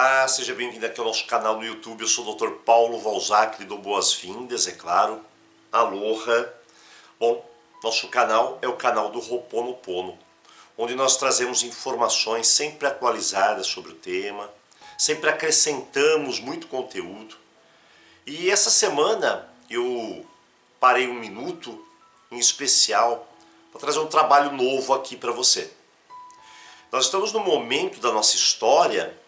Olá, seja bem-vindo aqui ao nosso canal no YouTube. Eu sou o Dr. Paulo Valzac, lhe dou boas-vindas, é claro. Aloha. Bom, nosso canal é o canal do Ho'oponopono, onde nós trazemos informações sempre atualizadas sobre o tema, sempre acrescentamos muito conteúdo. E essa semana eu parei um minuto em especial para trazer um trabalho novo aqui para você. Nós estamos num momento da nossa história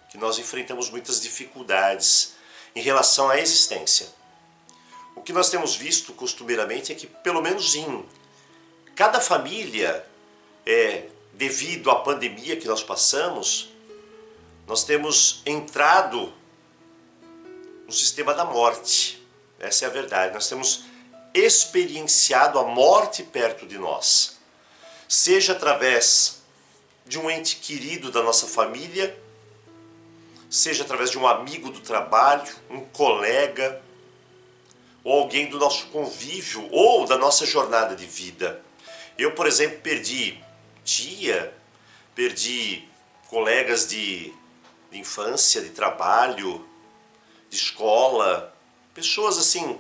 que nós enfrentamos muitas dificuldades em relação à existência. O que nós temos visto costumeiramente é que, pelo menos em cada família, devido à pandemia que nós passamos, nós temos entrado no sistema da morte. Essa é a verdade. Nós temos experienciado a morte perto de nós, seja através de um ente querido da nossa família, seja através de um amigo do trabalho, um colega, ou alguém do nosso convívio, ou da nossa jornada de vida. Eu, por exemplo, perdi tia, perdi colegas de infância, de trabalho, de escola, pessoas assim,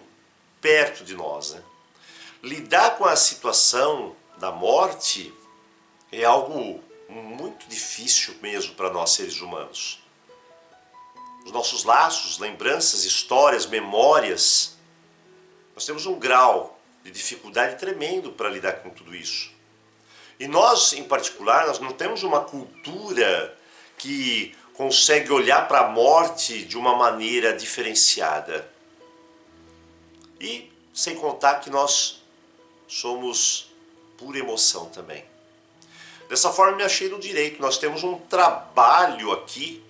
perto de nós, né? Lidar com a situação da morte é algo muito difícil mesmo para nós seres humanos. Os nossos laços, lembranças, histórias, memórias, nós temos um grau de dificuldade tremendo para lidar com tudo isso. E nós, em particular, nós não temos uma cultura que consegue olhar para a morte de uma maneira diferenciada. E sem contar que nós somos pura emoção também. Dessa forma, me achei no direito. Nós temos um trabalho aqui,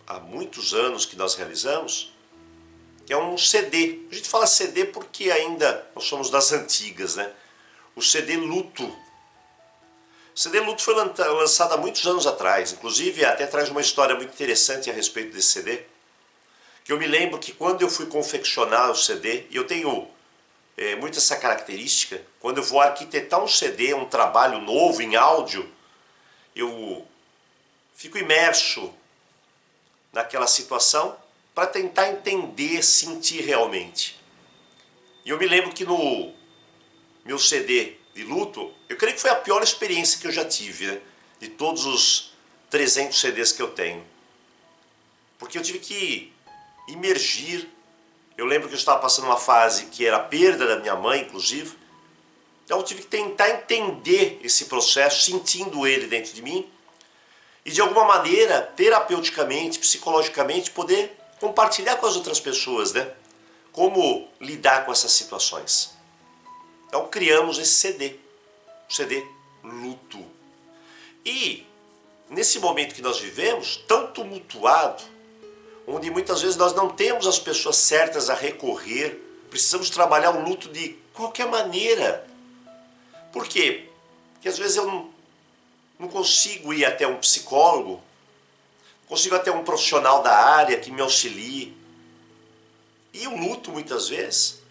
há muitos anos que nós realizamos, que é um CD. A gente fala CD porque ainda nós somos das antigas, né? O CD Luto. O CD Luto foi lançado há muitos anos atrás. Inclusive, até traz uma história muito interessante a respeito desse CD. Que eu me lembro que quando eu fui confeccionar o CD, e eu tenho muito essa característica, quando eu vou arquitetar um CD, um trabalho novo em áudio, eu fico imerso naquela situação para tentar entender, sentir realmente. E eu me lembro que no meu CD de luto, eu creio que foi a pior experiência que eu já tive, né? De todos os 300 CDs que eu tenho. Porque eu tive que imergir. Eu lembro que eu estava passando uma fase que era a perda da minha mãe, inclusive. Então eu tive que tentar entender esse processo, sentindo ele dentro de mim. E de alguma maneira, terapeuticamente, psicologicamente, poder compartilhar com as outras pessoas, né? Como lidar com essas situações. Então criamos esse CD, o CD Luto. E nesse momento que nós vivemos, tão tumultuado, onde muitas vezes nós não temos as pessoas certas a recorrer, precisamos trabalhar o luto de qualquer maneira. Por quê? Porque às vezes eu não consigo ir até um psicólogo, não consigo até um profissional da área que me auxilie. E o luto, muitas vezes,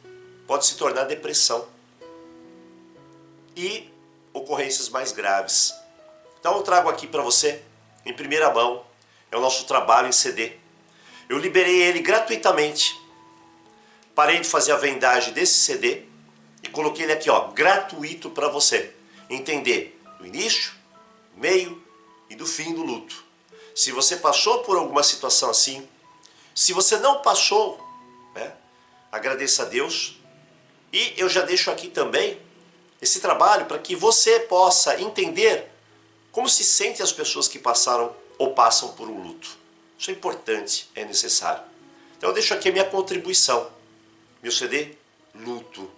pode se tornar depressão e ocorrências mais graves. Então eu trago aqui para você, em primeira mão, é o nosso trabalho em CD. Eu liberei ele gratuitamente. Parei de fazer a vendagem desse CD e coloquei ele aqui, ó, gratuito para você entender o início, o meio e do fim do luto. Se você passou por alguma situação assim, se você não passou, né, agradeça a Deus. E eu já deixo aqui também esse trabalho para que você possa entender como se sentem as pessoas que passaram ou passam por um luto. Isso é importante, é necessário. Então eu deixo aqui a minha contribuição. Meu CD Luto.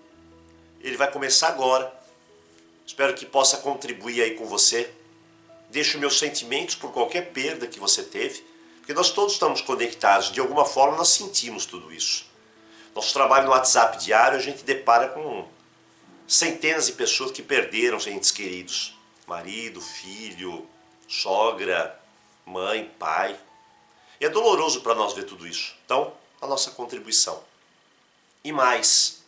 Ele vai começar agora. Espero que possa contribuir aí com você. Deixo meus sentimentos por qualquer perda que você teve, porque nós todos estamos conectados. De alguma forma nós sentimos tudo isso. Nosso trabalho no WhatsApp diário, a gente depara com centenas de pessoas que perderam entes queridos. Marido, filho, sogra, mãe, pai. E é doloroso para nós ver tudo isso. Então, a nossa contribuição. E mais,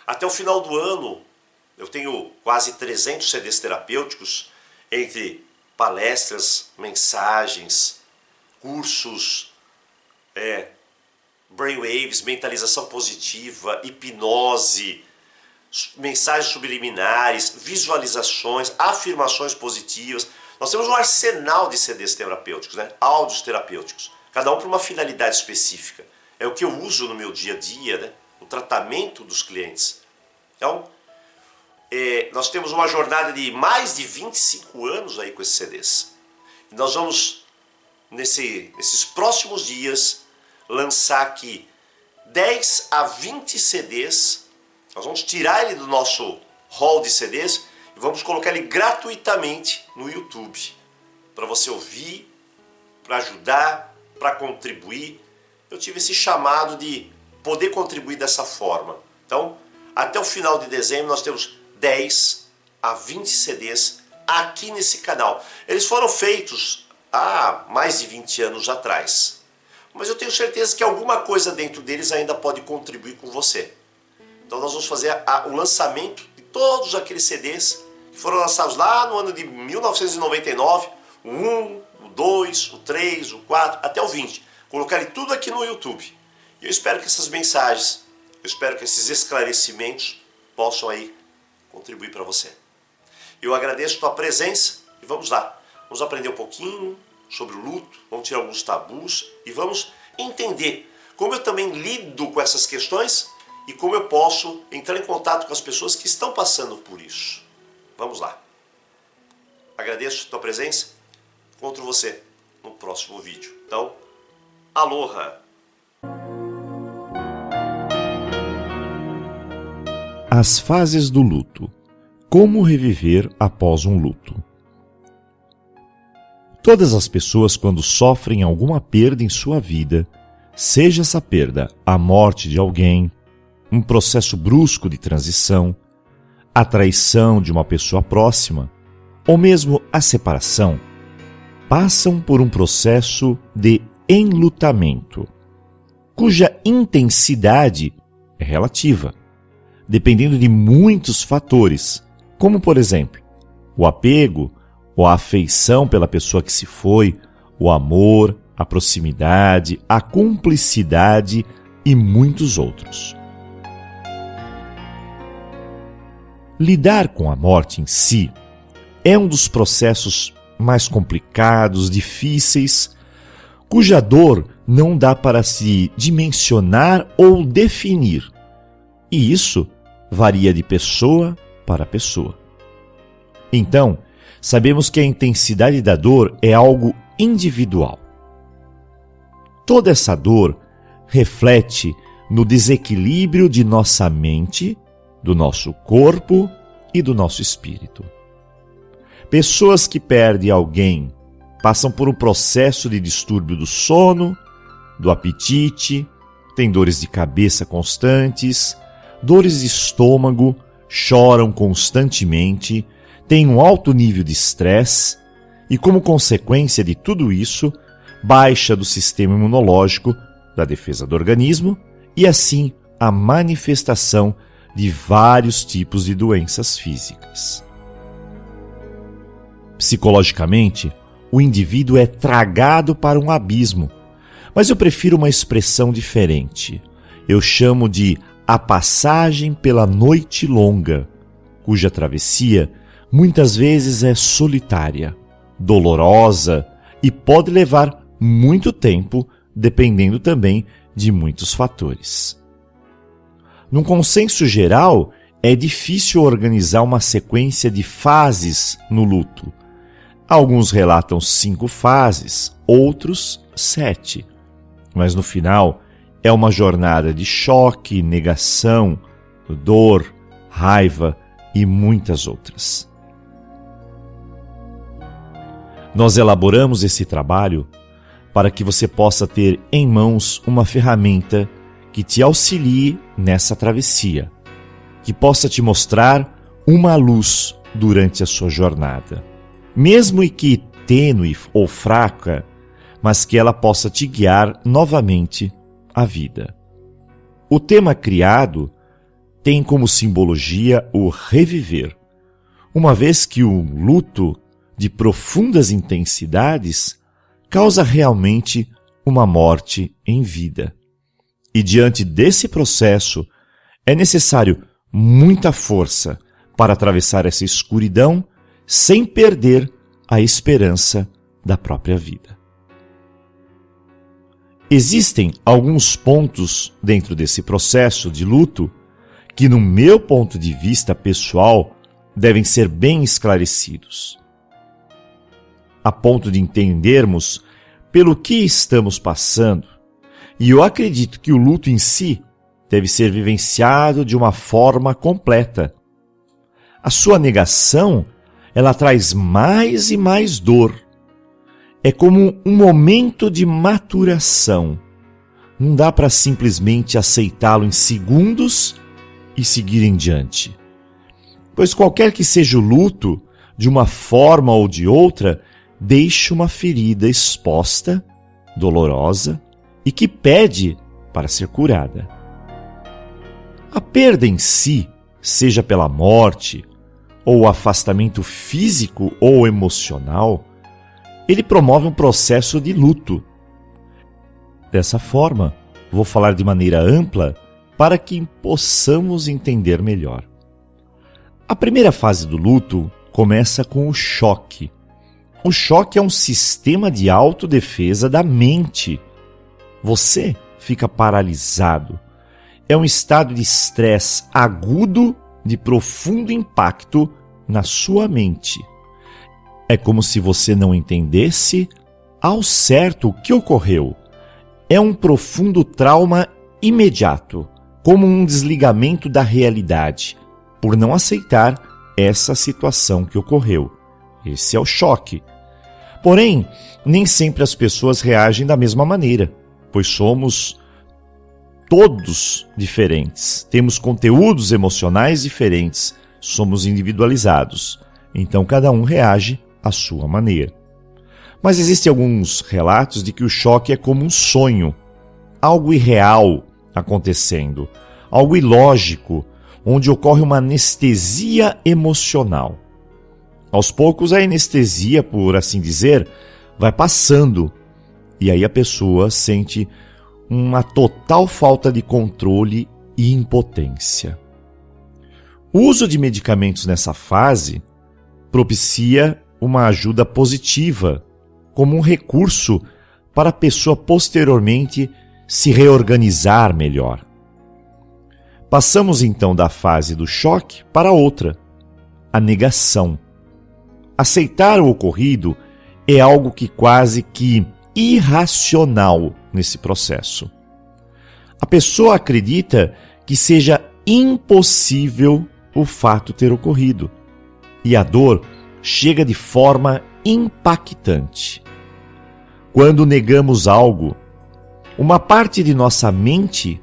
até o final do ano, eu tenho quase 300 CDs terapêuticos, entre palestras, mensagens, cursos, brainwaves, mentalização positiva, hipnose, mensagens subliminares, visualizações, afirmações positivas. Nós temos um arsenal de CDs terapêuticos, né? Áudios terapêuticos, cada um para uma finalidade específica. É o que eu uso no meu dia a dia, né? No tratamento dos clientes. Então, nós temos uma jornada de mais de 25 anos aí com esses CDs. E nós vamos, nesses próximos dias, lançar aqui 10 a 20 CDs. Nós vamos tirar ele do nosso hall de CDs e vamos colocar ele gratuitamente no YouTube, para você ouvir, para ajudar, para contribuir. Eu tive esse chamado de poder contribuir dessa forma. Então, até o final de dezembro nós temos 10 a 20 CDs aqui nesse canal. Eles foram feitos há mais de 20 anos atrás, mas eu tenho certeza que alguma coisa dentro deles ainda pode contribuir com você. Então nós vamos fazer o lançamento de todos aqueles CDs que foram lançados lá no ano de 1999, o 1, o 2, o 3, o 4, até o 20. Colocar ele tudo aqui no YouTube. E eu espero que essas mensagens, eu espero que esses esclarecimentos possam aí contribuir para você. Eu agradeço a tua presença e vamos lá. Vamos aprender um pouquinho sobre o luto, vamos tirar alguns tabus e vamos entender como eu também lido com essas questões e como eu posso entrar em contato com as pessoas que estão passando por isso. Vamos lá. Agradeço a tua presença. Encontro você no próximo vídeo. Então, aloha! As fases do luto. Como reviver após um luto? Todas as pessoas, quando sofrem alguma perda em sua vida, seja essa perda a morte de alguém, um processo brusco de transição, a traição de uma pessoa próxima, ou mesmo a separação, passam por um processo de enlutamento, cuja intensidade é relativa, dependendo de muitos fatores, como, por exemplo, o apego ou a afeição pela pessoa que se foi, o amor, a proximidade, a cumplicidade e muitos outros. Lidar com a morte em si é um dos processos mais complicados, difíceis, cuja dor não dá para se dimensionar ou definir. E isso varia de pessoa para pessoa. Então, sabemos que a intensidade da dor é algo individual. Toda essa dor reflete no desequilíbrio de nossa mente, do nosso corpo e do nosso espírito. Pessoas que perdem alguém passam por um processo de distúrbio do sono, do apetite, têm dores de cabeça constantes, dores de estômago, choram constantemente, têm um alto nível de estresse e, como consequência de tudo isso, baixa do sistema imunológico, da defesa do organismo e, assim, a manifestação de vários tipos de doenças físicas. Psicologicamente, o indivíduo é tragado para um abismo, mas eu prefiro uma expressão diferente. Eu chamo de a passagem pela noite longa, cuja travessia muitas vezes é solitária, dolorosa e pode levar muito tempo, dependendo também de muitos fatores. Num consenso geral, é difícil organizar uma sequência de fases no luto. Alguns relatam 5 fases, outros 7. Mas no final, é uma jornada de choque, negação, dor, raiva e muitas outras. Nós elaboramos esse trabalho para que você possa ter em mãos uma ferramenta que te auxilie nessa travessia, que possa te mostrar uma luz durante a sua jornada, mesmo que tênue ou fraca, mas que ela possa te guiar novamente à vida. O tema criado tem como simbologia o reviver, uma vez que o luto de profundas intensidades causa realmente uma morte em vida. E diante desse processo, é necessário muita força para atravessar essa escuridão sem perder a esperança da própria vida. Existem alguns pontos dentro desse processo de luto que, no meu ponto de vista pessoal, devem ser bem esclarecidos, a ponto de entendermos pelo que estamos passando. E eu acredito que o luto em si deve ser vivenciado de uma forma completa. A sua negação, ela traz mais e mais dor. É como um momento de maturação. Não dá para simplesmente aceitá-lo em segundos e seguir em diante. Pois qualquer que seja o luto, de uma forma ou de outra, deixa uma ferida exposta, dolorosa e que pede para ser curada. A perda em si, seja pela morte ou o afastamento físico ou emocional, ele promove um processo de luto. Dessa forma, vou falar de maneira ampla para que possamos entender melhor. A primeira fase do luto começa com o choque. O choque é um sistema de autodefesa da mente. Você fica paralisado. É um estado de estresse agudo de profundo impacto na sua mente. É como se você não entendesse ao certo o que ocorreu. É um profundo trauma imediato, como um desligamento da realidade, por não aceitar essa situação que ocorreu. Esse é o choque. Porém, nem sempre as pessoas reagem da mesma maneira, pois somos todos diferentes, temos conteúdos emocionais diferentes, somos individualizados, então cada um reage à sua maneira. Mas existem alguns relatos de que o choque é como um sonho, algo irreal acontecendo, algo ilógico, onde ocorre uma anestesia emocional. Aos poucos a anestesia, por assim dizer, vai passando, e aí a pessoa sente uma total falta de controle e impotência. O uso de medicamentos nessa fase propicia uma ajuda positiva, como um recurso para a pessoa posteriormente se reorganizar melhor. Passamos então da fase do choque para outra, a negação. Aceitar o ocorrido é algo que quase que irracional nesse processo. A pessoa acredita que seja impossível o fato ter ocorrido, e a dor chega de forma impactante. Quando negamos algo, uma parte de nossa mente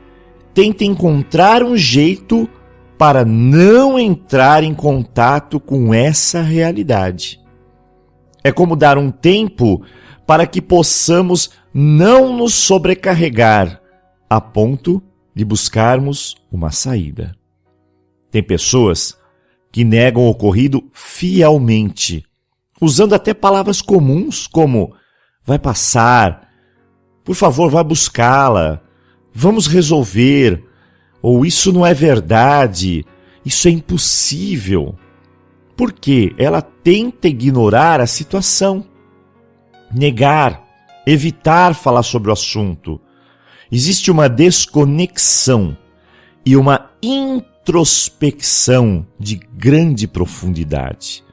tenta encontrar um jeito para não entrar em contato com essa realidade. É como dar um tempo para que possamos não nos sobrecarregar a ponto de buscarmos uma saída. Tem pessoas que negam o ocorrido fielmente, usando até palavras comuns como vai passar, por favor, vai buscá-la, vamos resolver, ou isso não é verdade, isso é impossível. Porque ela tenta ignorar a situação, negar, evitar falar sobre o assunto. Existe uma desconexão e uma introspecção de grande profundidade.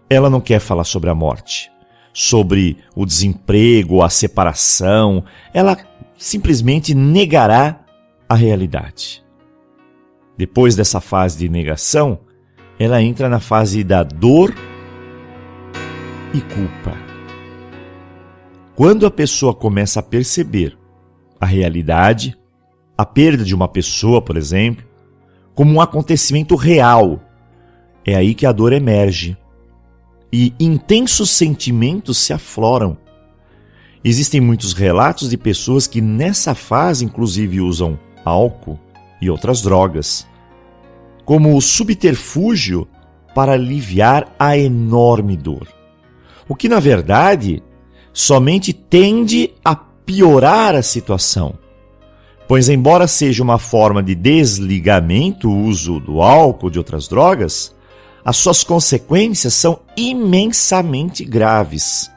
Ela não quer falar sobre a morte, sobre o desemprego, a separação. Ela simplesmente negará a realidade. Depois dessa fase de negação, ela entra na fase da dor e culpa. Quando a pessoa começa a perceber a realidade, a perda de uma pessoa, por exemplo, como um acontecimento real, é aí que a dor emerge e intensos sentimentos se afloram. Existem muitos relatos de pessoas que nessa fase inclusive usam álcool e outras drogas como subterfúgio para aliviar a enorme dor. O que, na verdade, somente tende a piorar a situação. Pois, embora seja uma forma de desligamento o uso do álcool, de outras drogas, as suas consequências são imensamente graves.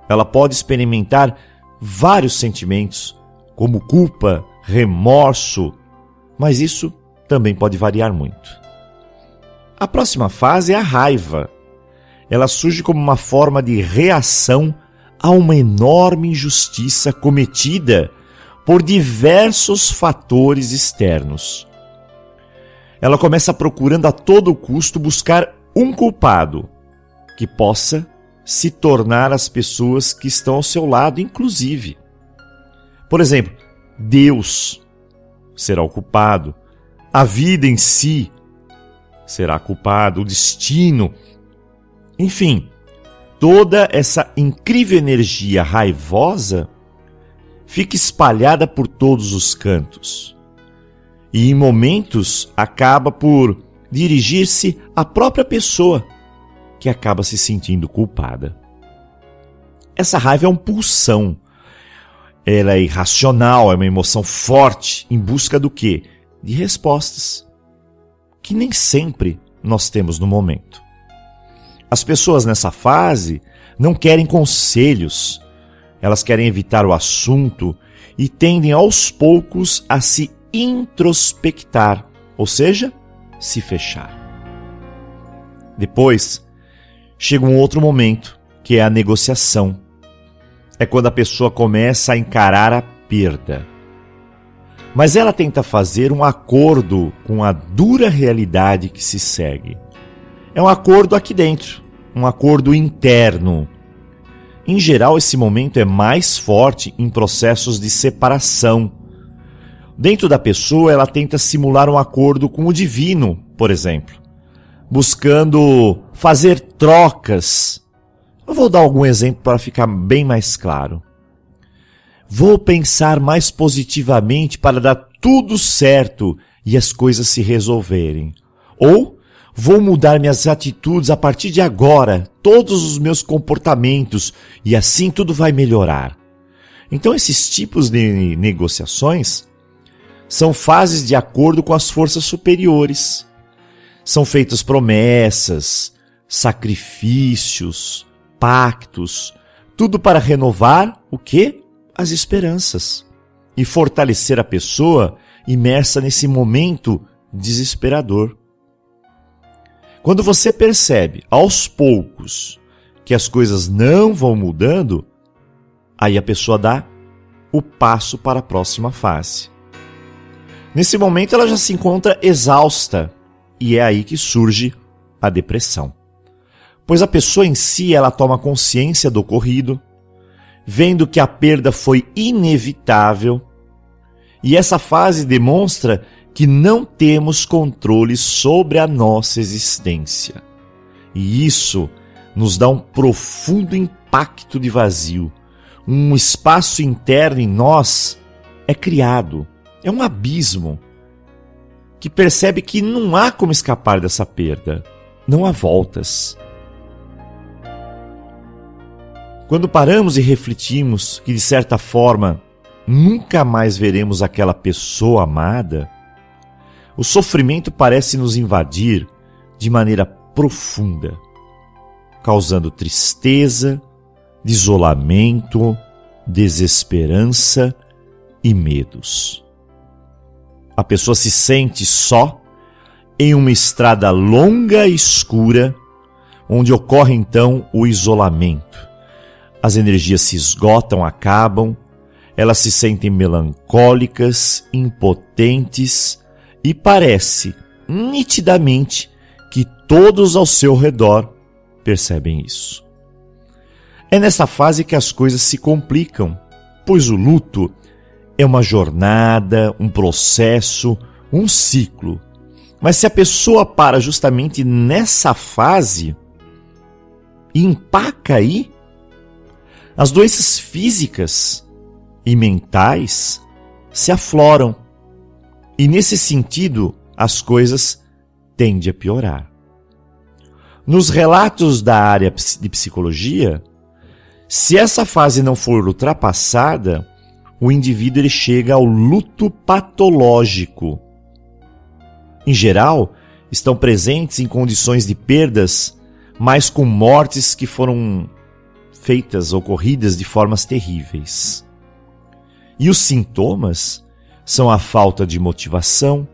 Ela pode experimentar vários sentimentos, como culpa, remorso, mas isso também pode variar muito. A próxima fase é a raiva. Ela surge como uma forma de reação a uma enorme injustiça cometida por diversos fatores externos. Ela começa procurando a todo custo buscar um culpado que possa se tornar as pessoas que estão ao seu lado, inclusive. Por exemplo, Deus será o culpado, a vida em si será culpado, o destino. Enfim, toda essa incrível energia raivosa fica espalhada por todos os cantos. E em momentos acaba por dirigir-se à própria pessoa, que acaba se sentindo culpada. Essa raiva é uma pulsão. Ela é irracional, é uma emoção forte, em busca do quê? De respostas, que nem sempre nós temos no momento. As pessoas nessa fase não querem conselhos, elas querem evitar o assunto e tendem aos poucos a se introspectar, ou seja, se fechar. Depois, chega um outro momento, que é a negociação. É quando a pessoa começa a encarar a perda. Mas ela tenta fazer um acordo com a dura realidade que se segue. É um acordo aqui dentro, um acordo interno. Em geral, esse momento é mais forte em processos de separação. Dentro da pessoa, ela tenta simular um acordo com o divino, por exemplo, buscando fazer trocas. Eu vou dar algum exemplo para ficar bem mais claro. Vou pensar mais positivamente para dar tudo certo e as coisas se resolverem. Ou vou mudar minhas atitudes a partir de agora, todos os meus comportamentos, e assim tudo vai melhorar. Então, esses tipos de negociações são fases de acordo com as forças superiores. São feitas promessas, sacrifícios, pactos, tudo para renovar o quê? As esperanças e fortalecer a pessoa imersa nesse momento desesperador. Quando você percebe, aos poucos, que as coisas não vão mudando, aí a pessoa dá o passo para a próxima fase. Nesse momento ela já se encontra exausta e é aí que surge a depressão. Pois a pessoa em si, ela toma consciência do ocorrido, vendo que a perda foi inevitável, e essa fase demonstra que não temos controle sobre a nossa existência. E isso nos dá um profundo impacto de vazio. Um espaço interno em nós é criado, é um abismo, que percebe que não há como escapar dessa perda, não há voltas. Quando paramos e refletimos que, de certa forma, nunca mais veremos aquela pessoa amada, o sofrimento parece nos invadir de maneira profunda, causando tristeza, isolamento, desesperança e medos. A pessoa se sente só em uma estrada longa e escura, onde ocorre então o isolamento. As energias se esgotam, acabam, elas se sentem melancólicas, impotentes e parece nitidamente que todos ao seu redor percebem isso. É nessa fase que as coisas se complicam, pois o luto é uma jornada, um processo, um ciclo. Mas se a pessoa para justamente nessa fase e empaca aí, as doenças físicas e mentais se afloram. E nesse sentido, as coisas tendem a piorar. Nos relatos da área de psicologia, Se essa fase não for ultrapassada, o indivíduo ele chega ao luto patológico. Em geral, estão presentes em condições de perdas, mas com mortes que foram ocorridas de formas terríveis. E os sintomas são a falta de motivação,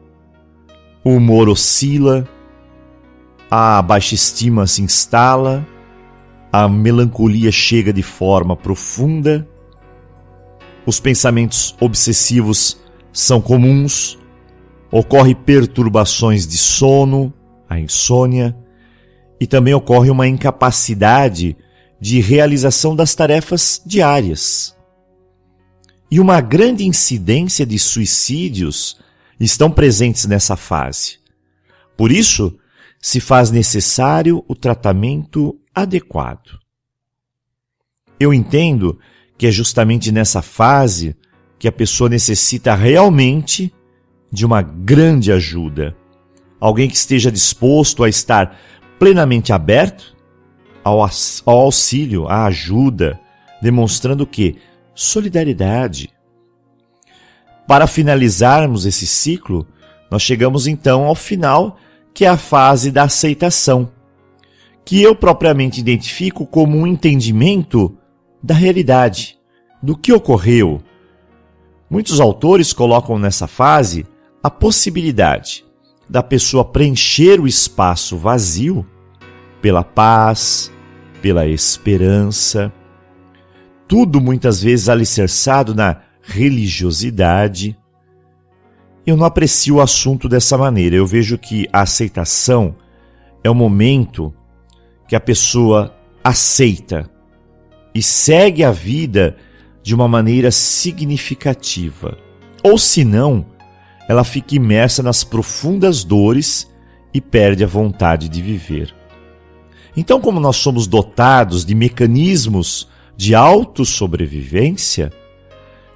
o humor oscila, a baixa estima se instala, a melancolia chega de forma profunda, os pensamentos obsessivos são comuns, ocorrem perturbações de sono, a insônia, e também ocorre uma incapacidade de realização das tarefas diárias. E uma grande incidência de suicídios estão presentes nessa fase. Por isso, se faz necessário o tratamento adequado. Eu entendo que é justamente nessa fase que a pessoa necessita realmente de uma grande ajuda. Alguém que esteja disposto a estar plenamente aberto ao auxílio, à ajuda, demonstrando o quê? Solidariedade. Para finalizarmos esse ciclo, nós chegamos então ao final, que é a fase da aceitação, que eu propriamente identifico como um entendimento da realidade, do que ocorreu. Muitos autores colocam nessa fase a possibilidade da pessoa preencher o espaço vazio pela paz, pela esperança, tudo muitas vezes alicerçado na religiosidade. Eu não aprecio o assunto dessa maneira. Eu vejo que a aceitação é o momento que a pessoa aceita e segue a vida de uma maneira significativa. Ou senão, ela fica imersa nas profundas dores e perde a vontade de viver. Então, como nós somos dotados de mecanismos de autossobrevivência,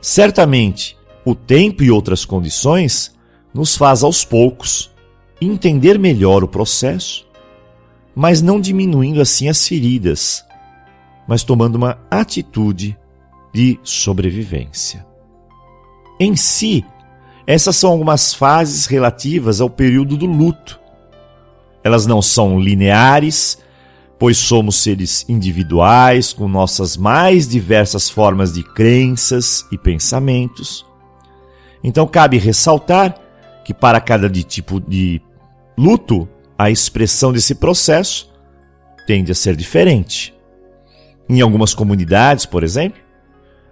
certamente o tempo e outras condições nos faz aos poucos entender melhor o processo, mas não diminuindo assim as feridas, mas tomando uma atitude de sobrevivência. Em si, essas são algumas fases relativas ao período do luto. Elas não são lineares, pois somos seres individuais com nossas mais diversas formas de crenças e pensamentos. Então cabe ressaltar que para cada tipo de luto, a expressão desse processo tende a ser diferente. Em algumas comunidades, por exemplo,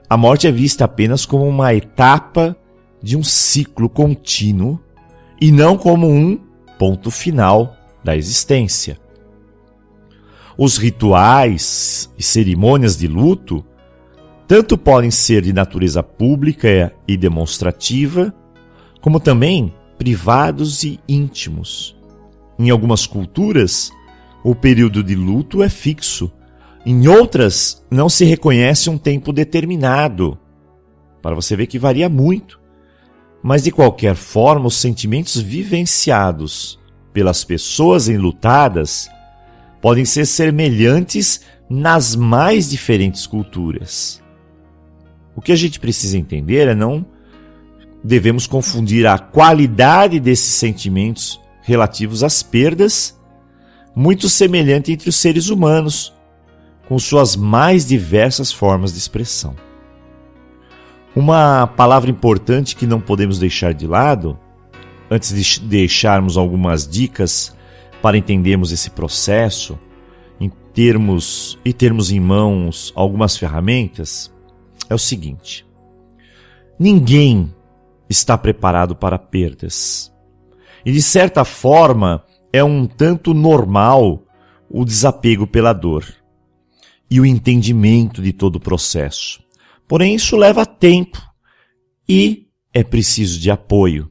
a morte é vista apenas como uma etapa de um ciclo contínuo e não como um ponto final da existência. Os rituais e cerimônias de luto tanto podem ser de natureza pública e demonstrativa, como também privados e íntimos. Em algumas culturas, o período de luto é fixo. Em outras, não se reconhece um tempo determinado. Para você ver que varia muito. Mas, de qualquer forma, os sentimentos vivenciados pelas pessoas enlutadas podem ser semelhantes nas mais diferentes culturas. O que a gente precisa entender é não devemos confundir a qualidade desses sentimentos relativos às perdas, muito semelhante entre os seres humanos, com suas mais diversas formas de expressão. Uma palavra importante que não podemos deixar de lado, antes de deixarmos algumas dicas para entendermos esse processo e termos em mãos algumas ferramentas, é o seguinte: ninguém está preparado para perdas. E de certa forma é um tanto normal o desapego pela dor e o entendimento de todo o processo. Porém, isso leva tempo e é preciso de apoio.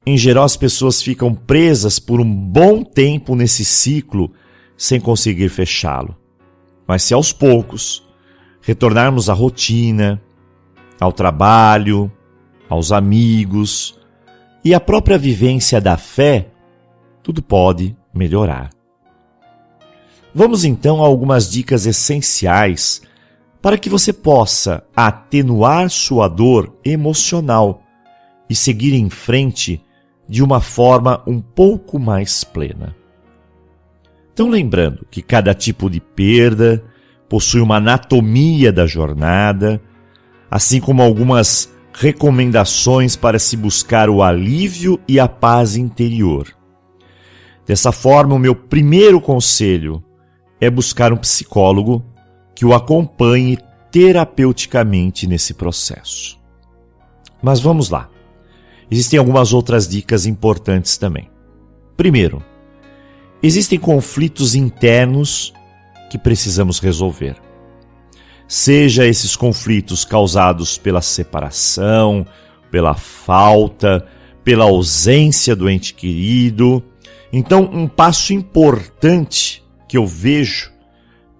Em geral, as pessoas ficam presas por um bom tempo nesse ciclo sem conseguir fechá-lo. Mas se aos poucos retornarmos à rotina, ao trabalho, aos amigos e à própria vivência da fé, tudo pode melhorar. Vamos então a algumas dicas essenciais para que você possa atenuar sua dor emocional e seguir em frente de uma forma um pouco mais plena. Então, lembrando que cada tipo de perda possui uma anatomia da jornada, assim como algumas recomendações para se buscar o alívio e a paz interior. Dessa forma, o meu primeiro conselho é buscar um psicólogo que o acompanhe terapeuticamente nesse processo. Mas vamos lá. Existem algumas outras dicas importantes também. Primeiro, existem conflitos internos que precisamos resolver. Seja esses conflitos causados pela separação, pela falta, pela ausência do ente querido. Então, um passo importante que eu vejo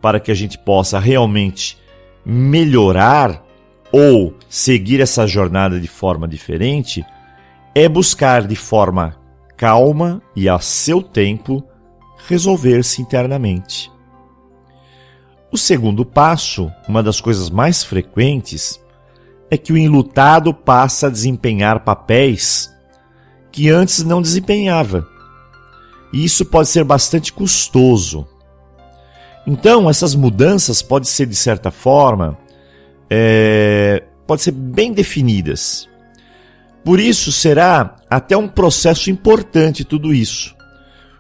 para que a gente possa realmente melhorar ou seguir essa jornada de forma diferente é buscar de forma calma e a seu tempo resolver-se internamente. O segundo passo, uma das coisas mais frequentes, é que o enlutado passa a desempenhar papéis que antes não desempenhava. E isso pode ser bastante custoso. Então, essas mudanças podem ser, de certa forma, podem ser bem definidas. Por isso, será até um processo importante tudo isso,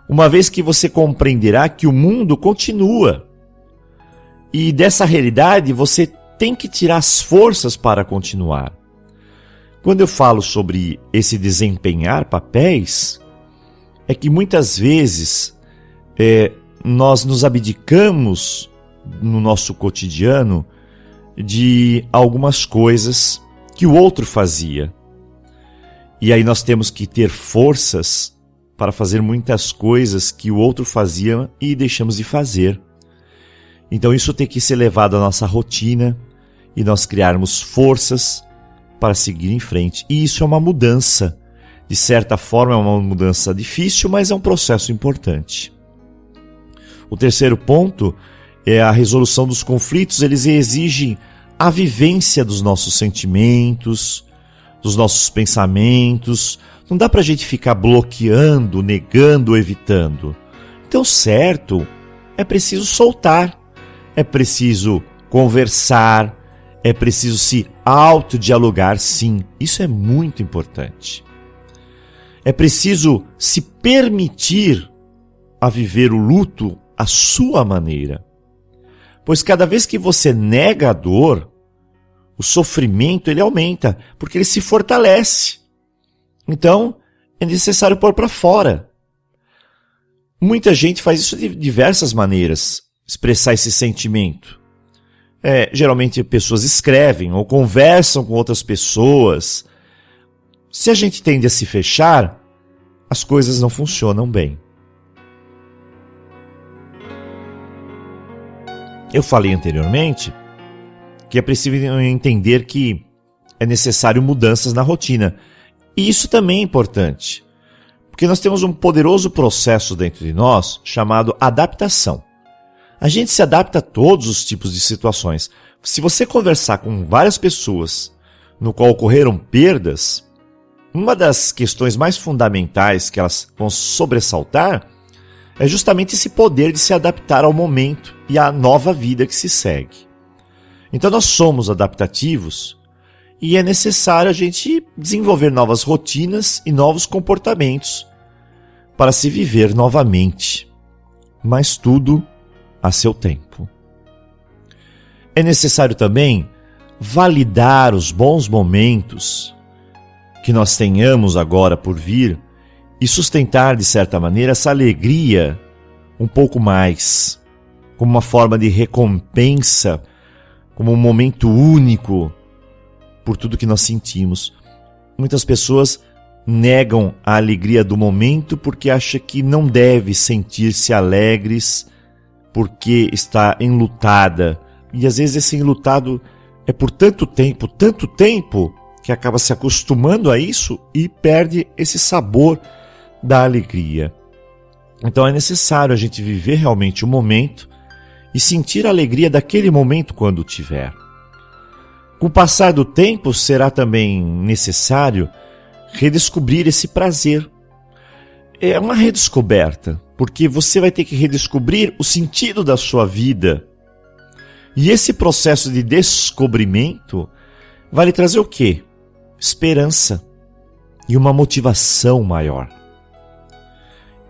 uma vez que você compreenderá que o mundo continua. E dessa realidade você tem que tirar as forças para continuar. Quando eu falo sobre esse desempenhar papéis, é que muitas vezes nós nos abdicamos no nosso cotidiano de algumas coisas que o outro fazia. E aí nós temos que ter forças para fazer muitas coisas que o outro fazia e deixamos de fazer. Então isso tem que ser levado à nossa rotina e nós criarmos forças para seguir em frente. E isso é uma mudança. De certa forma é uma mudança difícil, mas é um processo importante. O terceiro ponto é a resolução dos conflitos. Eles exigem a vivência dos nossos sentimentos, dos nossos pensamentos. Não dá para a gente ficar bloqueando, negando ou evitando. Então, certo, é preciso soltar. É preciso conversar, é preciso se autodialogar, sim. Isso é muito importante. É preciso se permitir a viver o luto à sua maneira. Pois cada vez que você nega a dor, o sofrimento ele aumenta, porque ele se fortalece. Então, é necessário pôr para fora. Muita gente faz isso de diversas maneiras. Expressar esse sentimento. Geralmente pessoas escrevem ou conversam com outras pessoas. Se a gente tende a se fechar, as coisas não funcionam bem. Eu falei anteriormente que é preciso entender que é necessário mudanças na rotina. E isso também é importante, porque nós temos um poderoso processo dentro de nós chamado adaptação. A gente se adapta a todos os tipos de situações. Se você conversar com várias pessoas no qual ocorreram perdas, uma das questões mais fundamentais que elas vão sobressaltar é justamente esse poder de se adaptar ao momento e à nova vida que se segue. Então nós somos adaptativos e é necessário a gente desenvolver novas rotinas e novos comportamentos para se viver novamente. Mas tudo a seu tempo. É necessário também validar os bons momentos que nós tenhamos agora por vir e sustentar, de certa maneira, essa alegria um pouco mais, como uma forma de recompensa, como um momento único por tudo que nós sentimos. Muitas pessoas negam a alegria do momento porque acham que não deve sentir-se alegres porque está enlutada. E às vezes esse enlutado é por tanto tempo, que acaba se acostumando a isso e perde esse sabor da alegria. Então é necessário a gente viver realmente o momento e sentir a alegria daquele momento quando tiver. Com o passar do tempo, será também necessário redescobrir esse prazer. É uma redescoberta, porque você vai ter que redescobrir o sentido da sua vida. E esse processo de descobrimento vai lhe trazer o quê? Esperança e uma motivação maior.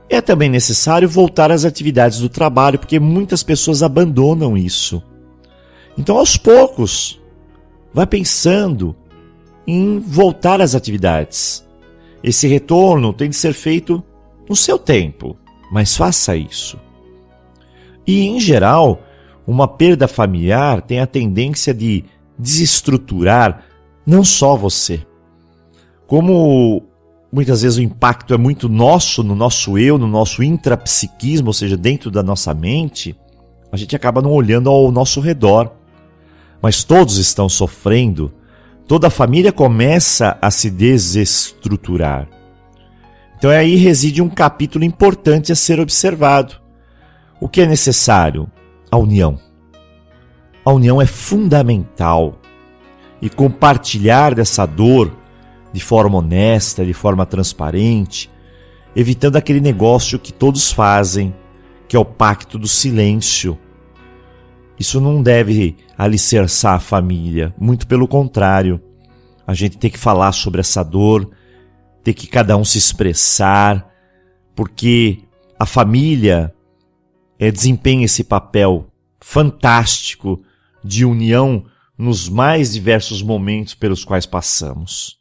É também necessário voltar às atividades do trabalho, porque muitas pessoas abandonam isso. Então, aos poucos, vai pensando em voltar às atividades. Esse retorno tem de ser feito no seu tempo, mas faça isso. E, em geral, uma perda familiar tem a tendência de desestruturar não só você. Como muitas vezes o impacto é muito nosso, no nosso eu, no nosso intrapsiquismo, ou seja, dentro da nossa mente, a gente acaba não olhando ao nosso redor. Mas todos estão sofrendo, toda a família começa a se desestruturar. Então aí reside um capítulo importante a ser observado. O que é necessário? A união. A união é fundamental. E compartilhar dessa dor de forma honesta, de forma transparente, evitando aquele negócio que todos fazem, que é o pacto do silêncio. Isso não deve alicerçar a família, muito pelo contrário. A gente tem que falar sobre essa dor, tem que cada um se expressar, porque a família desempenha esse papel fantástico de união nos mais diversos momentos pelos quais passamos.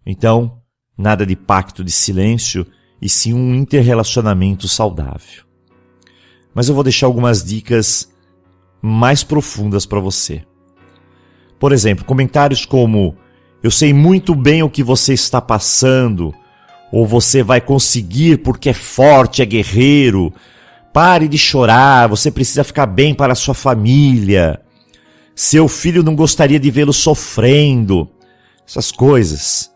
Então, nada de pacto de silêncio, e sim um interrelacionamento saudável. Mas eu vou deixar algumas dicas mais profundas para você. Por exemplo, comentários como: eu sei muito bem o que você está passando, ou você vai conseguir porque é forte, é guerreiro, pare de chorar, você precisa ficar bem para a sua família, seu filho não gostaria de vê-lo sofrendo. Essas coisas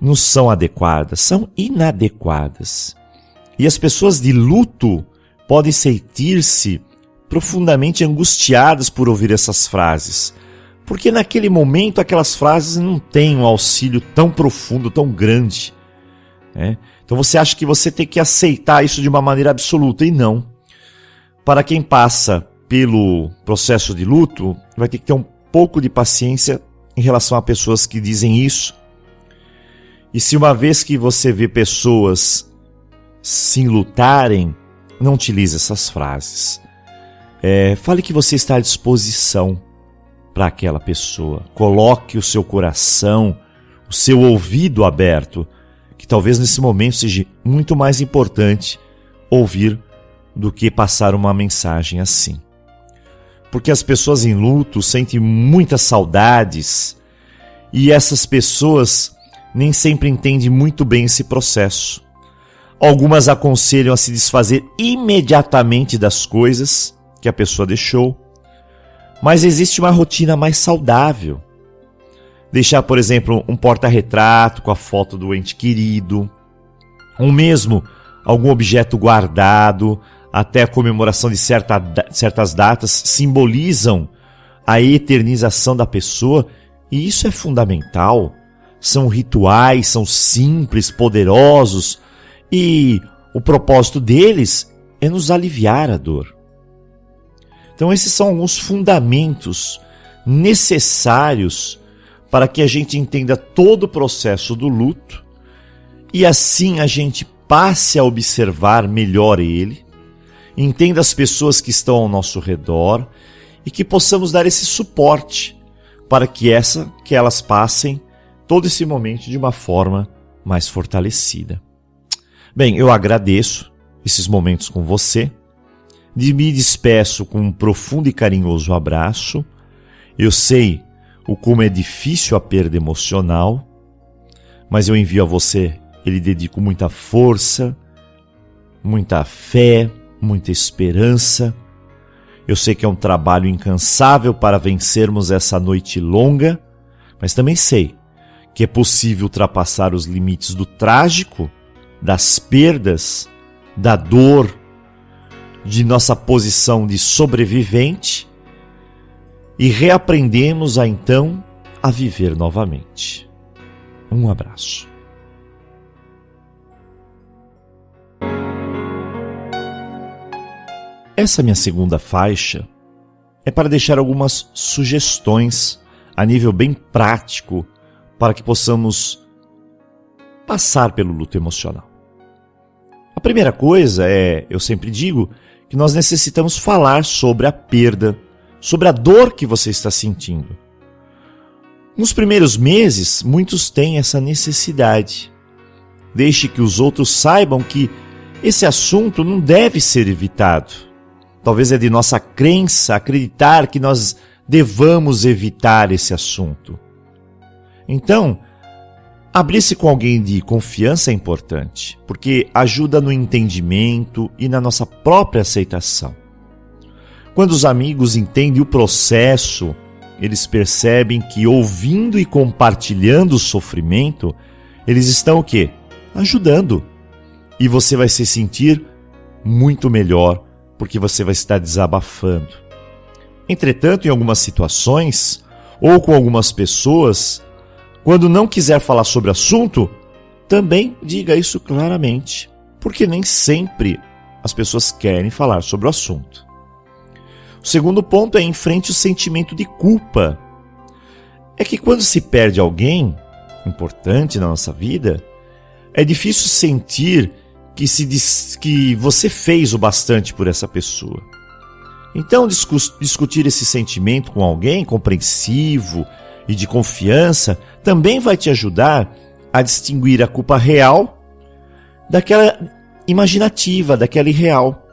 não são adequadas, são inadequadas. E as pessoas de luto podem sentir-se profundamente angustiadas por ouvir essas frases, porque naquele momento aquelas frases não têm um auxílio tão profundo, tão grande. Então você acha que você tem que aceitar isso de uma maneira absoluta, e não. Para quem passa pelo processo de luto, vai ter que ter um pouco de paciência em relação a pessoas que dizem isso. E se uma vez que você vê pessoas se enlutarem, não utilize essas frases. Fale que você está à disposição para aquela pessoa. Coloque o seu coração, o seu ouvido aberto, que talvez nesse momento seja muito mais importante ouvir do que passar uma mensagem assim. Porque as pessoas em luto sentem muitas saudades, e essas pessoas nem sempre entendem muito bem esse processo. Algumas aconselham a se desfazer imediatamente das coisas que a pessoa deixou, mas existe uma rotina mais saudável. Deixar, por exemplo, um porta-retrato com a foto do ente querido, ou mesmo algum objeto guardado até a comemoração de certas datas, simbolizam a eternização da pessoa, e isso é fundamental. São rituais, são simples, poderosos, e o propósito deles é nos aliviar a dor. Então esses são alguns fundamentos necessários para que a gente entenda todo o processo do luto, e assim a gente passe a observar melhor ele, entenda as pessoas que estão ao nosso redor, e que possamos dar esse suporte para que elas passem todo esse momento de uma forma mais fortalecida. Bem, eu agradeço esses momentos com você, me despeço com um profundo e carinhoso abraço. Eu sei o como é difícil a perda emocional, mas eu envio a você, ele dedico muita força, muita fé, muita esperança. Eu sei que é um trabalho incansável para vencermos essa noite longa, mas também sei que é possível ultrapassar os limites do trágico, das perdas, da dor, de nossa posição de sobrevivente e reaprendemos então a viver novamente. Um abraço. Essa minha segunda faixa é para deixar algumas sugestões a nível bem prático para que possamos passar pelo luto emocional. A primeira coisa é, eu sempre digo, que nós necessitamos falar sobre a perda, sobre a dor que você está sentindo. Nos primeiros meses, muitos têm essa necessidade. Deixe que os outros saibam que esse assunto não deve ser evitado. Talvez é de nossa crença acreditar que nós devamos evitar esse assunto. Então, abrir-se com alguém de confiança é importante, porque ajuda no entendimento e na nossa própria aceitação. Quando os amigos entendem o processo, eles percebem que ouvindo e compartilhando o sofrimento, eles estão o quê? Ajudando. E você vai se sentir muito melhor, porque você vai estar desabafando. Entretanto, em algumas situações, ou com algumas pessoas, quando não quiser falar sobre o assunto, também diga isso claramente, porque nem sempre as pessoas querem falar sobre o assunto. O segundo ponto é enfrente o sentimento de culpa. É que quando se perde alguém importante na nossa vida, é difícil sentir que você fez o bastante por essa pessoa. Então, discutir esse sentimento com alguém compreensivo e de confiança também vai te ajudar a distinguir a culpa real daquela imaginativa, daquela irreal.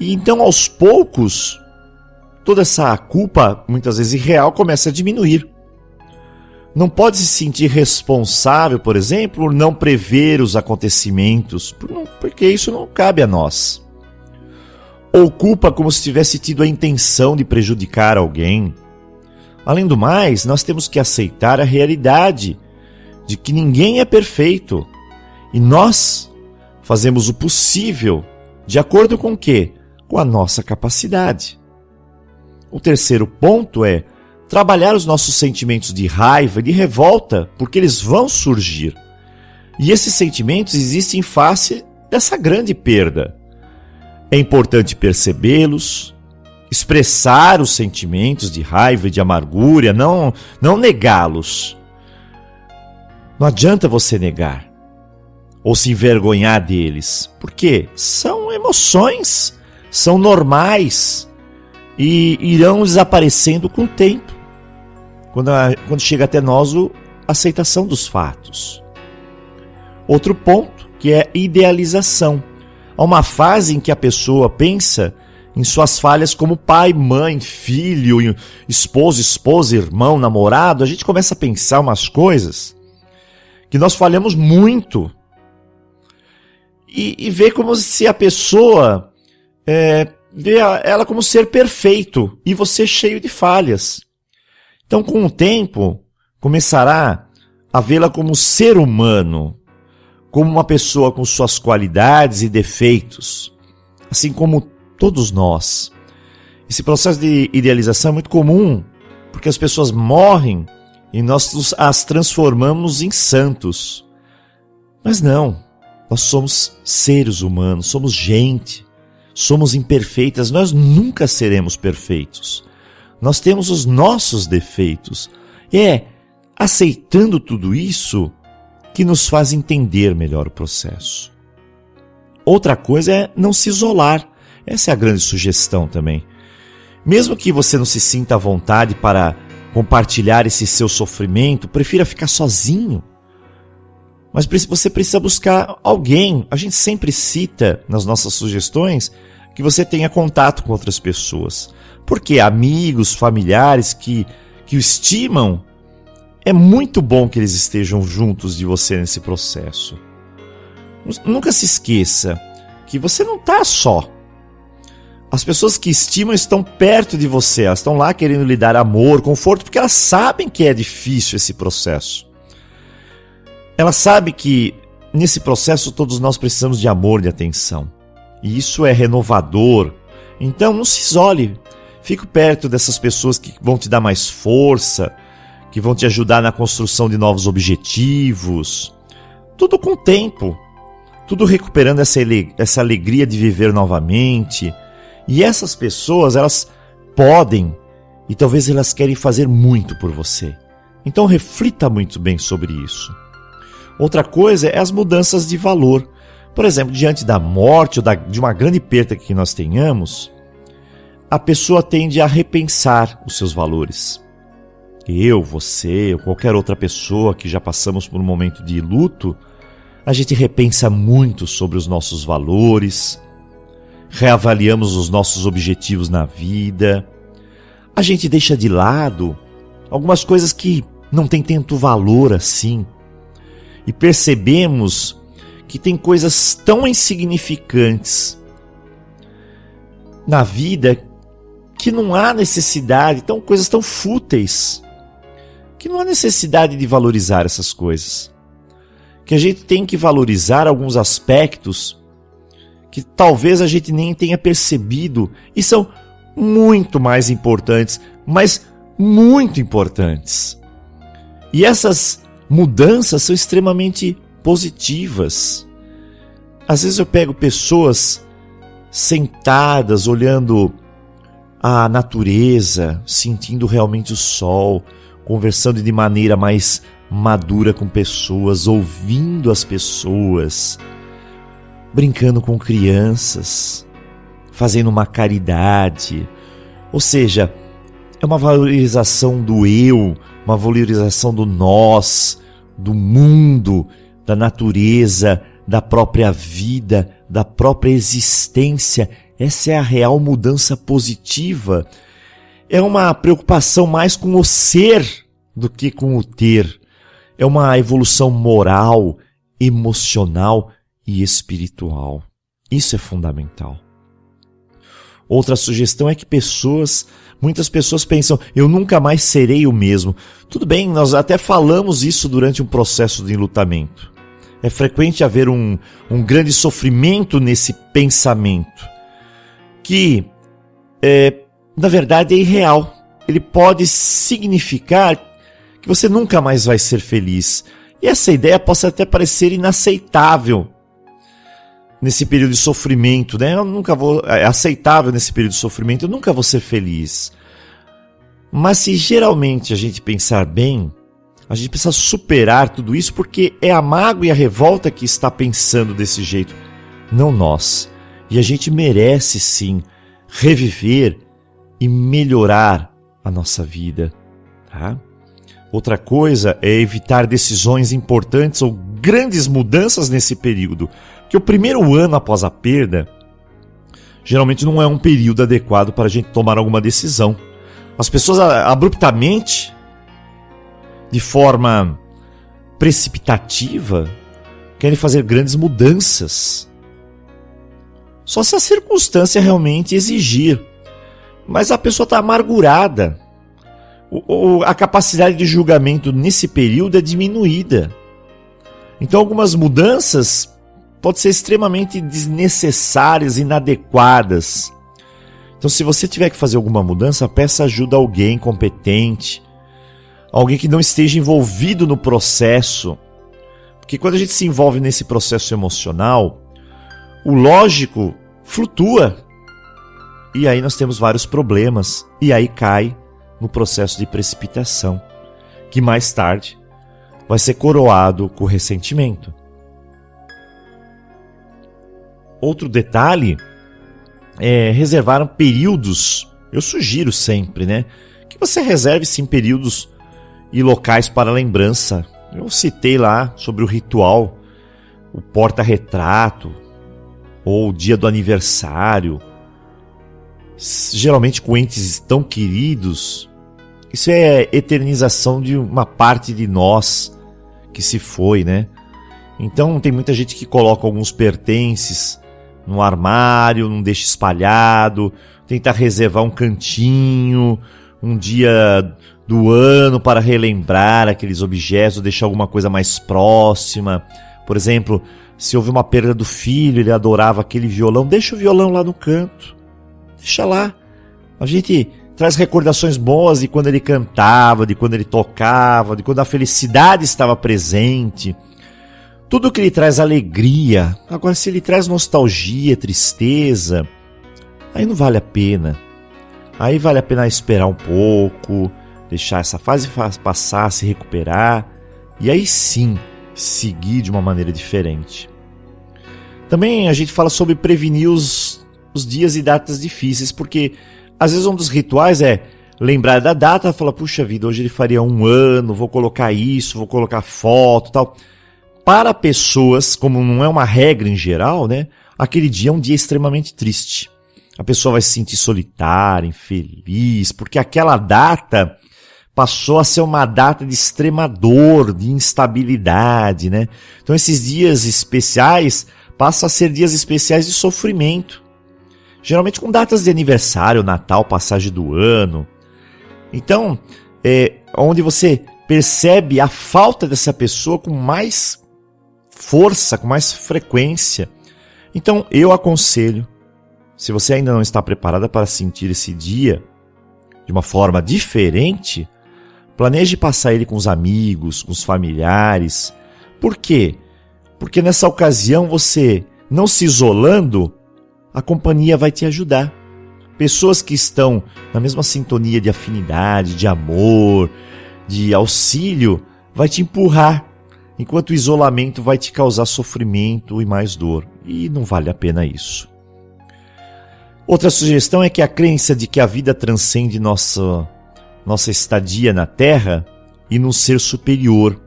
E então, aos poucos, toda essa culpa, muitas vezes irreal, começa a diminuir. Não pode se sentir responsável, por exemplo, por não prever os acontecimentos, porque isso não cabe a nós. Ou culpa como se tivesse tido a intenção de prejudicar alguém. Além do mais, nós temos que aceitar a realidade de que ninguém é perfeito. E nós fazemos o possível de acordo com o quê? Com a nossa capacidade. O terceiro ponto é trabalhar os nossos sentimentos de raiva e de revolta, porque eles vão surgir. E esses sentimentos existem em face dessa grande perda. É importante percebê-los, expressar os sentimentos de raiva e de amargura, não negá-los. Não adianta você negar ou se envergonhar deles, porque são emoções, são normais e irão desaparecendo com o tempo, quando chega até nós a aceitação dos fatos. Outro ponto, que é idealização. Há uma fase em que a pessoa pensa em suas falhas como pai, mãe, filho, esposo, esposa, irmão, namorado. A gente começa a pensar umas coisas que nós falhamos muito e vê como se a pessoa vê ela como ser perfeito e você cheio de falhas. Então, com o tempo, começará a vê-la como ser humano, como uma pessoa com suas qualidades e defeitos, assim como todos nós. Esse processo de idealização é muito comum, porque as pessoas morrem e nós as transformamos em santos. Mas não, nós somos seres humanos, somos gente, somos imperfeitas, nós nunca seremos perfeitos. Nós temos os nossos defeitos. É aceitando tudo isso que nos faz entender melhor o processo. Outra coisa é não se isolar. Essa é a grande sugestão também. Mesmo que você não se sinta à vontade para compartilhar esse seu sofrimento, prefira ficar sozinho. Mas você precisa buscar alguém. A gente sempre cita nas nossas sugestões que você tenha contato com outras pessoas. Porque amigos, familiares que o estimam, é muito bom que eles estejam juntos de você nesse processo. Nunca se esqueça que você não está só. As pessoas que estimam estão perto de você, elas estão lá querendo lhe dar amor, conforto, porque elas sabem que é difícil esse processo. Elas sabem que nesse processo todos nós precisamos de amor, de atenção. E isso é renovador. Então não se isole. Fique perto dessas pessoas que vão te dar mais força, que vão te ajudar na construção de novos objetivos. Tudo com tempo. Tudo recuperando essa alegria de viver novamente. E essas pessoas, elas podem e talvez elas querem fazer muito por você. Então reflita muito bem sobre isso. Outra coisa é as mudanças de valor. Por exemplo, diante da morte ou de uma grande perda que nós tenhamos, a pessoa tende a repensar os seus valores. Eu, você ou qualquer outra pessoa que já passamos por um momento de luto, a gente repensa muito sobre os nossos valores, reavaliamos os nossos objetivos na vida, a gente deixa de lado algumas coisas que não têm tanto valor assim e percebemos que tem coisas tão insignificantes na vida que não há necessidade, coisas tão fúteis, que não há necessidade de valorizar essas coisas. Que a gente tem que valorizar alguns aspectos que talvez a gente nem tenha percebido e são muito mais importantes, mas muito importantes. E essas mudanças são extremamente positivas. Às vezes eu pego pessoas sentadas, olhando a natureza, sentindo realmente o sol, conversando de maneira mais madura com pessoas, ouvindo as pessoas, brincando com crianças, fazendo uma caridade. Ou seja, é uma valorização do eu, uma valorização do nós, do mundo, da natureza, da própria vida, da própria existência. Essa é a real mudança positiva. É uma preocupação mais com o ser do que com o ter. É uma evolução moral, emocional e espiritual. Isso é fundamental. Outra sugestão é que muitas pessoas pensam, eu nunca mais serei o mesmo. Tudo bem, nós até falamos isso durante um processo de enlutamento. É frequente haver um grande sofrimento nesse pensamento, que na verdade é irreal. Ele pode significar que você nunca mais vai ser feliz. E essa ideia pode até parecer inaceitável nesse período de sofrimento, né? É aceitável nesse período de sofrimento, eu nunca vou ser feliz. Mas se geralmente a gente pensar bem, a gente precisa superar tudo isso, porque é a mágoa e a revolta que está pensando desse jeito, não nós. E a gente merece sim reviver e melhorar a nossa vida, tá? Outra coisa é evitar decisões importantes ou grandes mudanças nesse período, porque o primeiro ano após a perda geralmente não é um período adequado para a gente tomar alguma decisão. As pessoas abruptamente, de forma precipitativa, querem fazer grandes mudanças. Só se a circunstância realmente exigir. Mas a pessoa está amargurada. A capacidade de julgamento nesse período é diminuída. Então algumas mudanças podem ser extremamente desnecessárias, inadequadas. Então se você tiver que fazer alguma mudança, peça ajuda a alguém competente, alguém que não esteja envolvido no processo. Porque quando a gente se envolve nesse processo emocional, o lógico flutua. E aí nós temos vários problemas. E aí cai no processo de precipitação, que mais tarde vai ser coroado com ressentimento. Outro detalhe é reservar períodos. Eu sugiro sempre, né, que você reserve sim períodos e locais para lembrança. Eu citei lá sobre o ritual, o porta-retrato, ou o dia do aniversário, geralmente com entes tão queridos. Isso é eternização de uma parte de nós que se foi, né? Então tem muita gente que coloca alguns pertences no armário, não deixa espalhado, tenta reservar um cantinho, um dia do ano para relembrar aqueles objetos, deixar alguma coisa mais próxima, Por exemplo, se houve uma perda do filho, ele adorava aquele violão, deixa o violão lá no canto. Deixa lá. A gente traz recordações boas de quando ele cantava, de quando ele tocava, de quando a felicidade estava presente. Tudo que ele traz alegria. Agora, se ele traz nostalgia, tristeza, aí não vale a pena. Aí vale a pena esperar um pouco, deixar essa fase passar, se recuperar, e aí sim seguir de uma maneira diferente. Também a gente fala sobre prevenir os dias e datas difíceis, porque às vezes um dos rituais é lembrar da data, falar, puxa vida, hoje ele faria 1 ano, vou colocar isso, vou colocar foto, tal. Para pessoas, como não é uma regra em geral, né, aquele dia é um dia extremamente triste. A pessoa vai se sentir solitária, infeliz, porque aquela data passou a ser uma data de extrema dor, de instabilidade, né? Então esses dias especiais passam a ser dias especiais de sofrimento. Geralmente com datas de aniversário, Natal, passagem do ano. Então, onde você percebe a falta dessa pessoa com mais força, com mais frequência. Então, eu aconselho, se você ainda não está preparada para sentir esse dia de uma forma diferente, planeje passar ele com os amigos, com os familiares. Por quê? Porque nessa ocasião você, não se isolando, a companhia vai te ajudar. Pessoas que estão na mesma sintonia de afinidade, de amor, de auxílio, vai te empurrar, enquanto o isolamento vai te causar sofrimento e mais dor. E não vale a pena isso. Outra sugestão é que a crença de que a vida transcende nossa estadia na Terra e num ser superior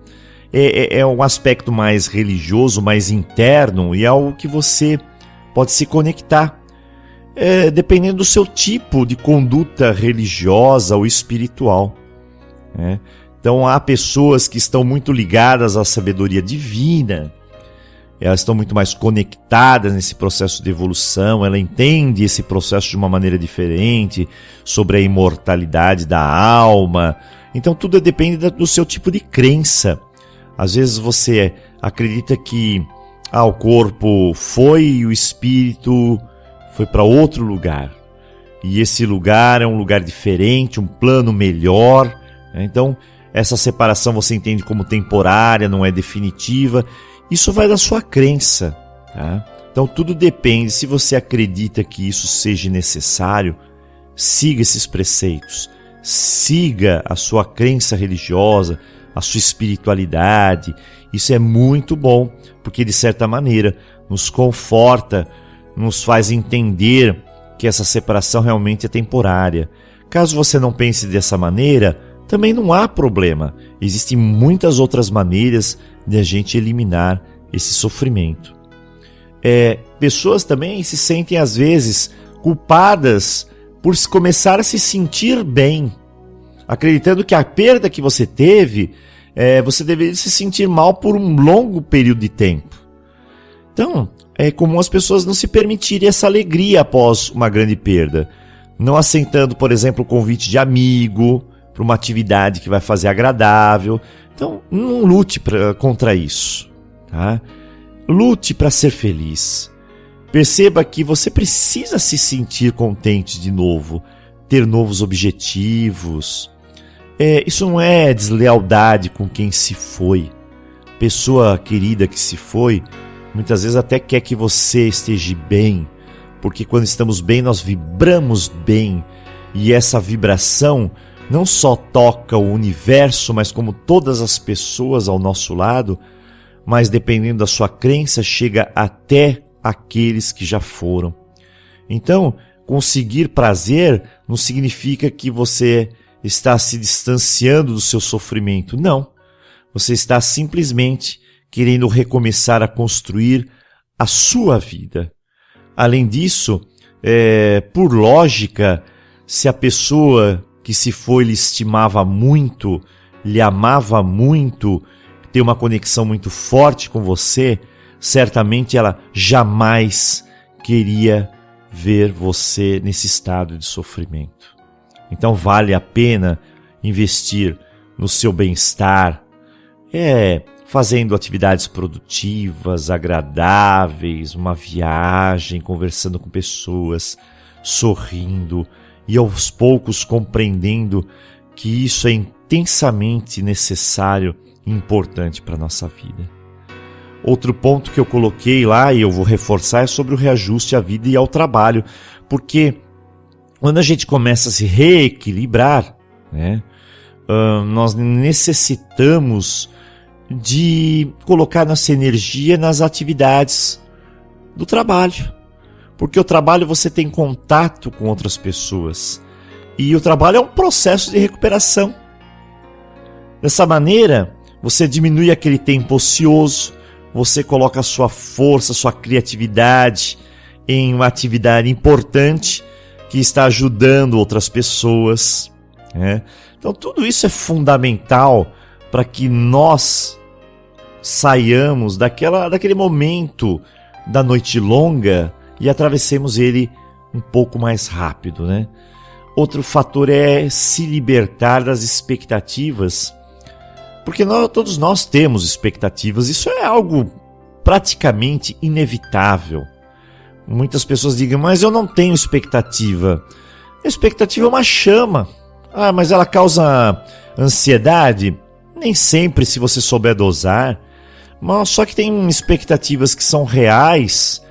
é um aspecto mais religioso, mais interno, e é algo que você pode se conectar, dependendo do seu tipo de conduta religiosa ou espiritual. Então há pessoas que estão muito ligadas à sabedoria divina, elas estão muito mais conectadas nesse processo de evolução, ela entende esse processo de uma maneira diferente, sobre a imortalidade da alma. Então tudo depende do seu tipo de crença. Às vezes você acredita que o corpo foi e o espírito foi para outro lugar. E esse lugar é um lugar diferente, um plano melhor. Então essa separação você entende como temporária, não é definitiva. Isso vai da sua crença, tá? Então tudo depende. Se você acredita que isso seja necessário, siga esses preceitos. Siga a sua crença religiosa, a sua espiritualidade. Isso é muito bom, porque de certa maneira nos conforta, nos faz entender que essa separação realmente é temporária. Caso você não pense dessa maneira, também não há problema. Existem muitas outras maneiras de a gente eliminar esse sofrimento. Pessoas também se sentem às vezes culpadas por começar a se sentir bem, acreditando que a perda que você teve, você deveria se sentir mal por um longo período de tempo. Então, é comum as pessoas não se permitirem essa alegria após uma grande perda, não aceitando, por exemplo, o convite de amigo para uma atividade que vai fazer agradável. Então, não lute contra isso, tá? Lute para ser feliz. Perceba que você precisa se sentir contente de novo, ter novos objetivos. Isso não é deslealdade com quem se foi. Pessoa querida que se foi, muitas vezes até quer que você esteja bem, porque quando estamos bem, nós vibramos bem. E essa vibração não só toca o universo, mas como todas as pessoas ao nosso lado, mas dependendo da sua crença, chega até aqueles que já foram. Então, conseguir prazer não significa que você está se distanciando do seu sofrimento. Não. Você está simplesmente querendo recomeçar a construir a sua vida. Além disso, por lógica, se a pessoa que se foi lhe estimava muito, lhe amava muito, tem uma conexão muito forte com você, certamente ela jamais queria ver você nesse estado de sofrimento. Então vale a pena investir no seu bem-estar, fazendo atividades produtivas, agradáveis, uma viagem, conversando com pessoas, sorrindo e aos poucos compreendendo que isso é intensamente necessário e importante para a nossa vida. Outro ponto que eu coloquei lá e eu vou reforçar é sobre o reajuste à vida e ao trabalho, porque quando a gente começa a se reequilibrar, né, nós necessitamos de colocar nossa energia nas atividades do trabalho. Porque o trabalho você tem contato com outras pessoas. E o trabalho é um processo de recuperação. Dessa maneira, você diminui aquele tempo ocioso, você coloca a sua força, sua criatividade em uma atividade importante que está ajudando outras pessoas, né? Então tudo isso é fundamental para que nós saiamos daquele momento da noite longa e atravessemos ele um pouco mais rápido, né? Outro fator é se libertar das expectativas, porque todos nós temos expectativas, isso é algo praticamente inevitável. Muitas pessoas dizem, mas eu não tenho expectativa. A expectativa é uma chama. Ah, mas ela causa ansiedade? Nem sempre, se você souber dosar. Mas só que tem expectativas que são reais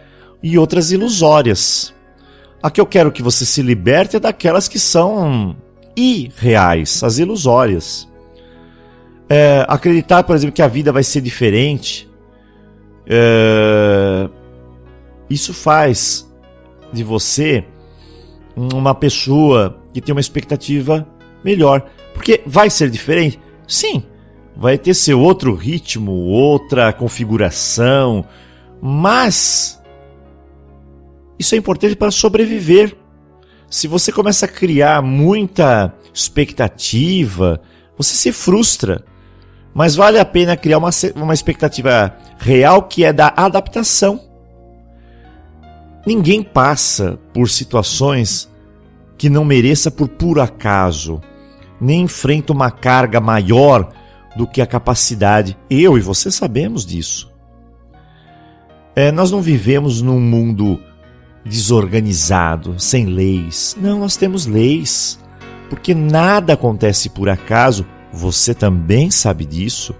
e outras ilusórias. A que eu quero que você se liberte é daquelas que são irreais, as ilusórias. Acreditar, por exemplo, que a vida vai ser diferente, isso faz de você uma pessoa que tem uma expectativa melhor. Porque vai ser diferente? Sim, vai ter seu outro ritmo, outra configuração, mas isso é importante para sobreviver. Se você começa a criar muita expectativa, você se frustra. Mas vale a pena criar uma expectativa real, que é da adaptação. Ninguém passa por situações que não mereça por puro acaso, nem enfrenta uma carga maior do que a capacidade. Eu e você sabemos disso. Nós não vivemos num mundo desorganizado, sem leis. Não, nós temos leis, porque nada acontece por acaso. Você também sabe disso.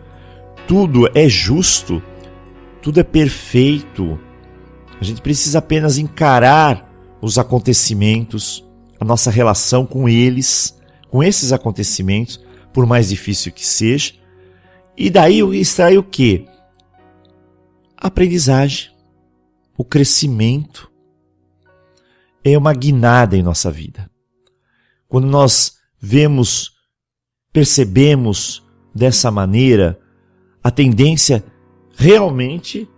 Tudo é justo, tudo é perfeito. A gente precisa apenas encarar os acontecimentos, a nossa relação com eles, com esses acontecimentos, por mais difícil que seja. E daí extrai o quê? A aprendizagem, o crescimento. É uma guinada em nossa vida. Quando nós percebemos dessa maneira, a tendência realmente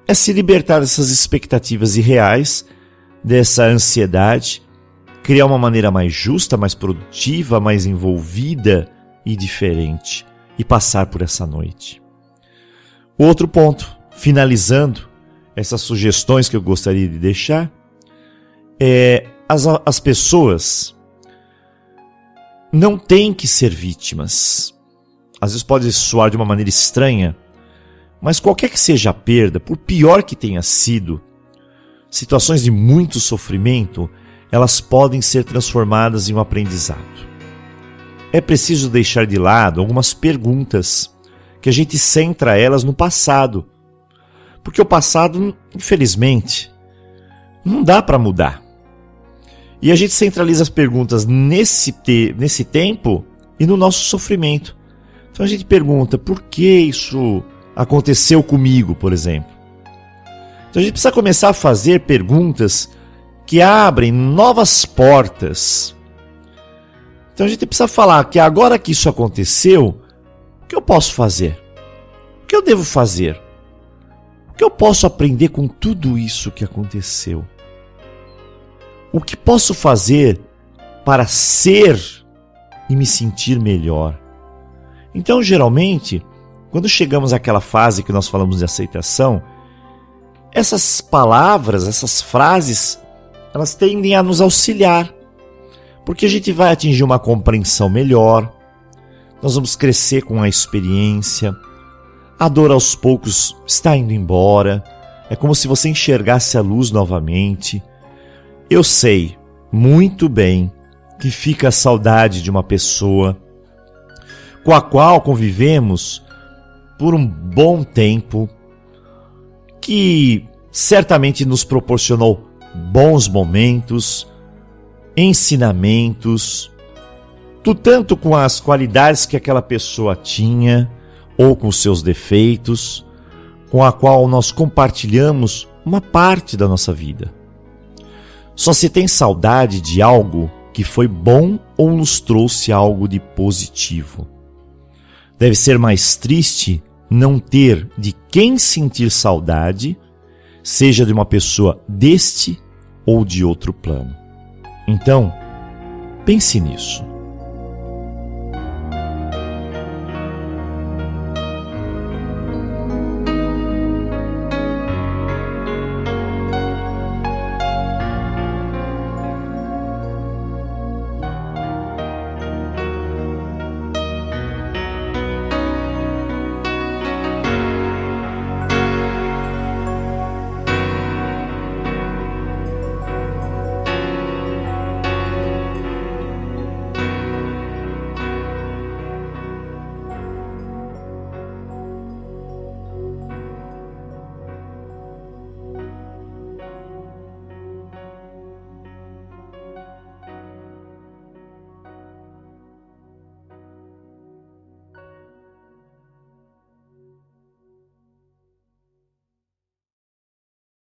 é se libertar dessas expectativas irreais, dessa ansiedade, criar uma maneira mais justa, mais produtiva, mais envolvida e diferente, e passar por essa noite. Outro ponto, finalizando essas sugestões que eu gostaria de deixar, as pessoas não têm que ser vítimas. Às vezes pode soar de uma maneira estranha, mas qualquer que seja a perda, por pior que tenha sido, situações de muito sofrimento, elas podem ser transformadas em um aprendizado. É preciso deixar de lado algumas perguntas que a gente centra elas no passado, porque o passado, infelizmente, não dá para mudar. E a gente centraliza as perguntas nesse tempo e no nosso sofrimento. Então a gente pergunta, por que isso aconteceu comigo, por exemplo? Então a gente precisa começar a fazer perguntas que abrem novas portas. Então a gente precisa falar que agora que isso aconteceu, o que eu posso fazer? O que eu devo fazer? O que eu posso aprender com tudo isso que aconteceu? O que posso fazer para ser e me sentir melhor? Então, geralmente, quando chegamos àquela fase que nós falamos de aceitação, essas palavras, essas frases, elas tendem a nos auxiliar, porque a gente vai atingir uma compreensão melhor, nós vamos crescer com a experiência, a dor aos poucos está indo embora, é como se você enxergasse a luz novamente. Eu sei muito bem que fica a saudade de uma pessoa com a qual convivemos por um bom tempo, que certamente nos proporcionou bons momentos, ensinamentos, tanto com as qualidades que aquela pessoa tinha ou com os seus defeitos, com a qual nós compartilhamos uma parte da nossa vida. Só se tem saudade de algo que foi bom ou nos trouxe algo de positivo. Deve ser mais triste não ter de quem sentir saudade, seja de uma pessoa deste ou de outro plano. Então, pense nisso.